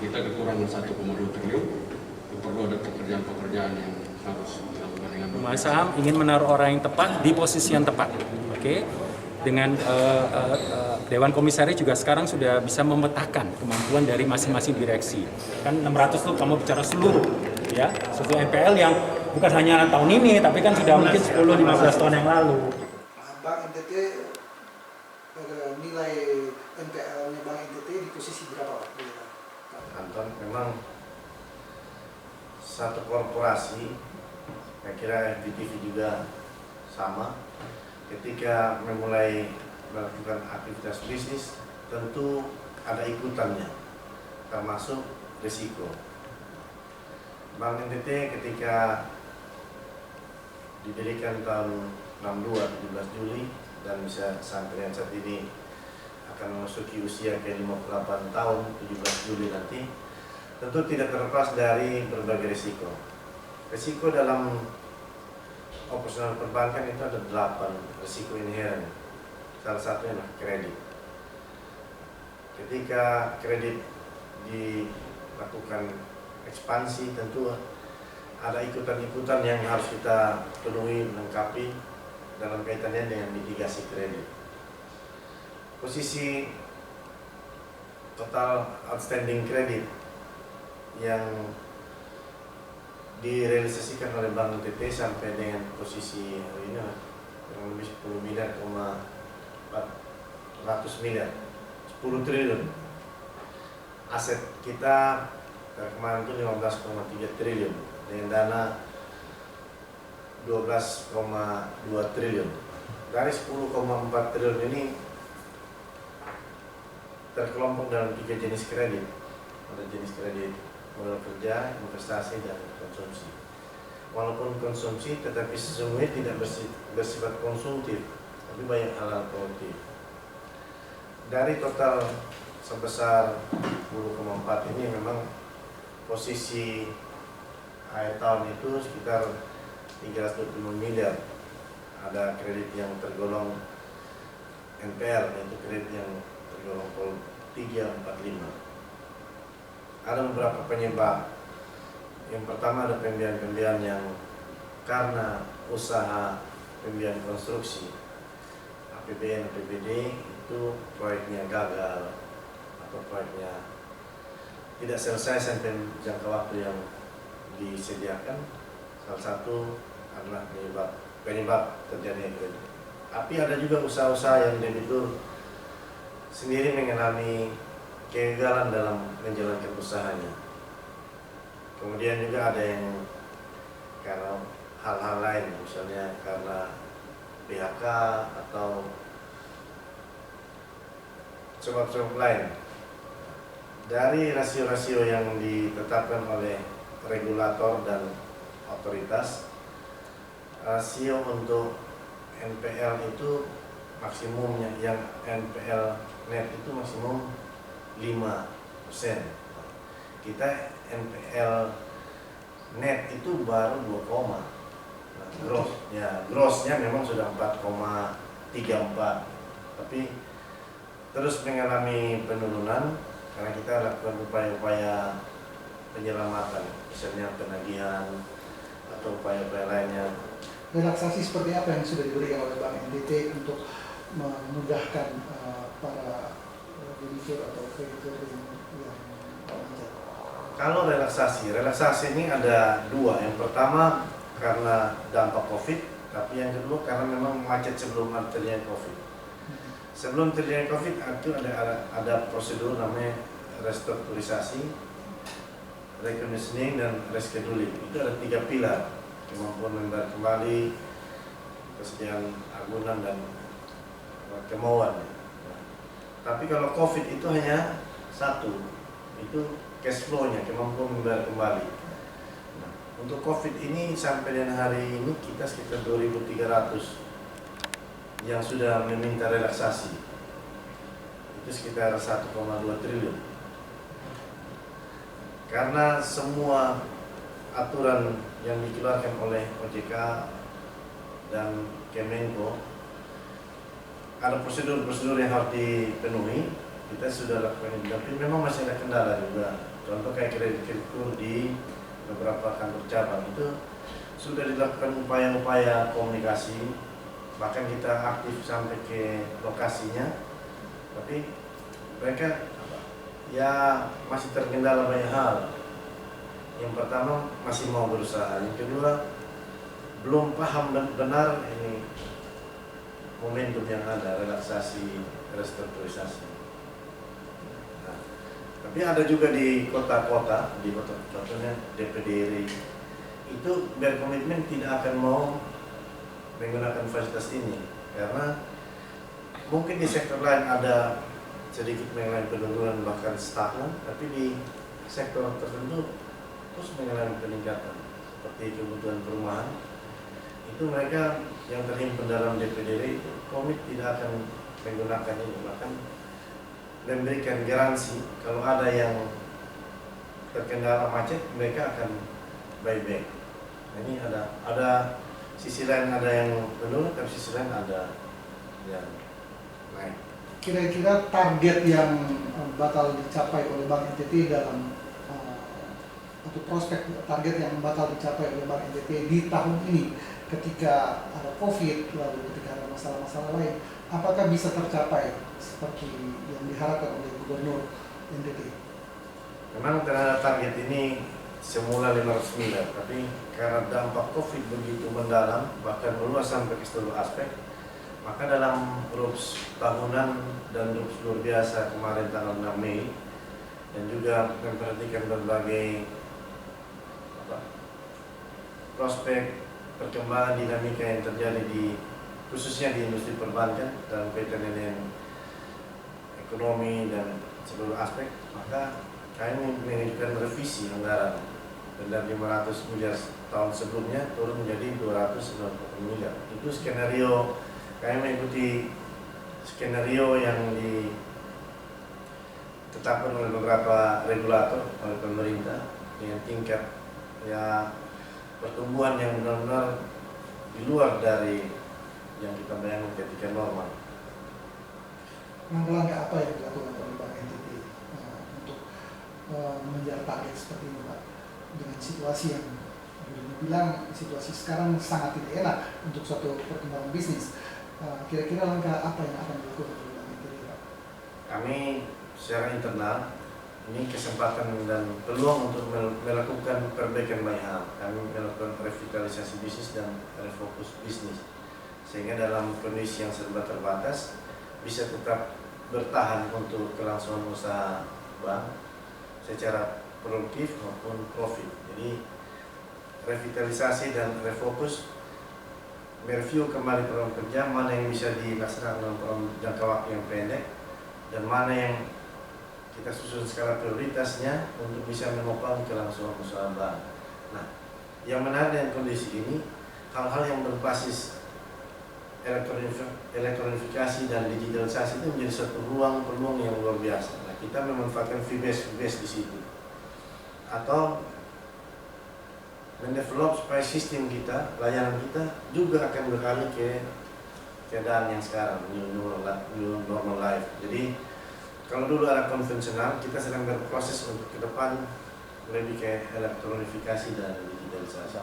kita kekurangan 1,2 triliun, perlu ada pekerjaan-pekerjaan yang harus dilakukan dengan Mas Saham ingin menaruh orang yang tepat di posisi yang tepat, oke? Dengan Dewan Komisaris juga sekarang sudah bisa memetakan kemampuan dari masing-masing direksi. Kan 600 tuh kamu bicara seluruh, ya, sesuai NPL yang bukan hanya tahun ini, tapi kan sudah mungkin 10-15 tahun yang lalu. Bank NTT nilai NPL-nya Bank NTT di posisi berapa? Anton, memang satu korporasi, saya kira FPTV juga sama. Ketika memulai melakukan aktivitas bisnis, tentu ada ikutannya, termasuk risiko. Bank NTT ketika didirikan tahun 62, 17 Juli, dan bisa sampai dengan saat ini akan memasuki usia ke 58 tahun, 17 Juli nanti, tentu tidak terlepas dari berbagai risiko. Risiko dalam operasional perbankan itu ada 8 risiko inheren. Salah satunya adalah kredit. Ketika kredit dilakukan ekspansi, tentu ada ikutan-ikutan yang harus kita penuhi, lengkapi dalam kaitannya dengan mitigasi kredit. Posisi total outstanding kredit yang direalisasikan oleh Bank NTT sampai dengan posisi hari ini kurang lebih 10 miliar, 400 miliar, 10 triliun. Aset kita kemarin itu 15,3 triliun dengan dana 12,2 triliun. Dari 10,4 triliun ini terkelompok dalam 3 jenis kredit. Ada jenis kredit modal kerja, investasi, dan konsumsi. Walaupun konsumsi, tetapi sesungguhnya tidak bersifat konsumtif, tapi banyak hal produktif. Dari total sebesar 10,4 ini memang posisi akhir tahun itu sekitar 325 miliar. Ada kredit yang tergolong NPL, yaitu kredit yang tergolong 345. Ada beberapa penyebab. Yang pertama ada pembiayaan-pembiayaan yang karena usaha pembiayaan konstruksi APBN, APBD itu proyeknya gagal atau proyeknya tidak selesai sampai jangka waktu yang disediakan. Salah satu adalah penyebab terjadinya kredit. Tapi ada juga usaha-usaha yang debitur sendiri mengalami kegagalan dalam menjalankan usahanya. Kemudian juga ada yang karena hal-hal lain, misalnya karena PHK atau sebab-sebab lain. Dari rasio-rasio yang ditetapkan oleh regulator dan otoritas, rasio untuk NPL itu maksimumnya, yang NPL net itu maksimum 5%. Kita NPL net itu baru 2, grossnya memang sudah 4,34, tapi terus mengalami penurunan karena kita lakukan upaya-upaya penyelamatan, misalnya penagihan atau upaya-upaya lainnya. Relaksasi seperti apa yang sudah diberikan oleh Bank NTT untuk memudahkan para debitur atau kreditur yang wajar? Kalau relaksasi ini ada dua. Yang pertama karena dampak COVID, tapi yang kedua karena memang macet sebelum terjadi COVID. Sebelum terjadi COVID itu ada prosedur namanya restrukturisasi, reconditioning, dan rescheduling. Itu ada 3 pilar: kemampuan membayar kembali, kesediaan agunan, dan kemauan. Tapi kalau COVID itu hanya satu, itu cash flow-nya, kemampuan membayar kembali. Nah, untuk COVID ini sampai dengan hari ini kita sekitar 2.300 yang sudah meminta relaksasi. Itu sekitar 1,2 triliun. Karena semua aturan yang dikeluarkan oleh OJK dan Kemenko ada prosedur-prosedur yang harus dipenuhi, kita sudah lakukan itu, tapi memang masih ada kendala juga. Contoh kayak kredit di beberapa kantor cabang itu sudah dilakukan upaya-upaya komunikasi, bahkan kita aktif sampai ke lokasinya, tapi mereka ya masih terkendala banyak hal. Yang pertama masih mau berusaha, yang kedua belum paham benar ini momentum yang ada, relaksasi, restrukturisasi. Nah, tapi ada juga di kota-kota, contohnya DPD RI, itu berkomitmen tidak akan mau menggunakan fasilitas ini karena mungkin di sektor lain ada sedikit mengalami penurunan bahkan stagnan, tapi di sektor tertentu terus mengalami peningkatan seperti kebutuhan perumahan. Itu mereka yang terhimpun dalam DPD itu komit tidak akan menggunakan ini, bahkan memberikan garansi kalau ada yang terkendala macet mereka akan baik-baik. Nah, ini ada sisi lain ada yang menurun, tapi sisi lain ada yang naik. Kira-kira target yang bakal dicapai oleh Bank NTT dalam atau prospek target yang bakal dicapai oleh Bank NTT di tahun ini ketika ada COVID, lalu ketika ada masalah-masalah lain, apakah bisa tercapai seperti yang diharapkan oleh Gubernur NTT? Memang terhadap target ini semula 500 miliar, tapi karena dampak COVID begitu mendalam, bahkan meluas sampai ke seluruh aspek, maka dalam RUPS tahunan dan RUPS luar biasa kemarin tanggal 6 Mei, dan juga memperhatikan berbagai prospek perkembangan dinamika yang terjadi khususnya di industri perbankan dalam kaitan dengan ekonomi dan seluruh aspek, maka kami mengajukan revisi anggaran dari 500 miliar tahun sebelumnya turun menjadi 290 miliar. Itu skenario, kami mengikuti skenario yang ditetapkan oleh beberapa regulator, oleh pemerintah dengan tingkat ya pertumbuhan yang benar-benar di luar dari yang kita bayangkan ketika normal. Langkah-langkah apa yang dilakukan oleh Bank NTT untuk mengejar target seperti ini, Pak? Dengan situasi yang bilang situasi sekarang sangat tidak enak untuk suatu perkembangan bisnis. Kira-kira langkah apa yang akan dilakukan oleh Bank NTT, Pak? Kami secara internal ini kesempatan dan peluang untuk melakukan perbaikan banyak hal. Kami melakukan revitalisasi bisnis dan refokus bisnis, sehingga dalam kondisi yang serba terbatas bisa tetap bertahan untuk kelangsungan usaha bank secara produktif maupun profit. Jadi revitalisasi dan refokus, mereview kembali program kerja, mana yang bisa dilaksanakan dalam program jangka waktu yang pendek dan mana yang kita susun skala prioritasnya untuk bisa menopang kelangsungan usaha bank. Nah, yang menarik dengan kondisi ini, hal-hal yang berbasis elektronifikasi dan digitalisasi itu menjadi satu ruang peluang yang luar biasa. Nah, kita memanfaatkan fee-based di situ, atau mendevelop supaya sistem kita, layanan kita juga akan beralih ke keadaan yang sekarang, new normal life. Jadi kalau dulu ada konvensional, kita sedang berproses untuk ke depan lebih ke elektronifikasi dan digitalisasi.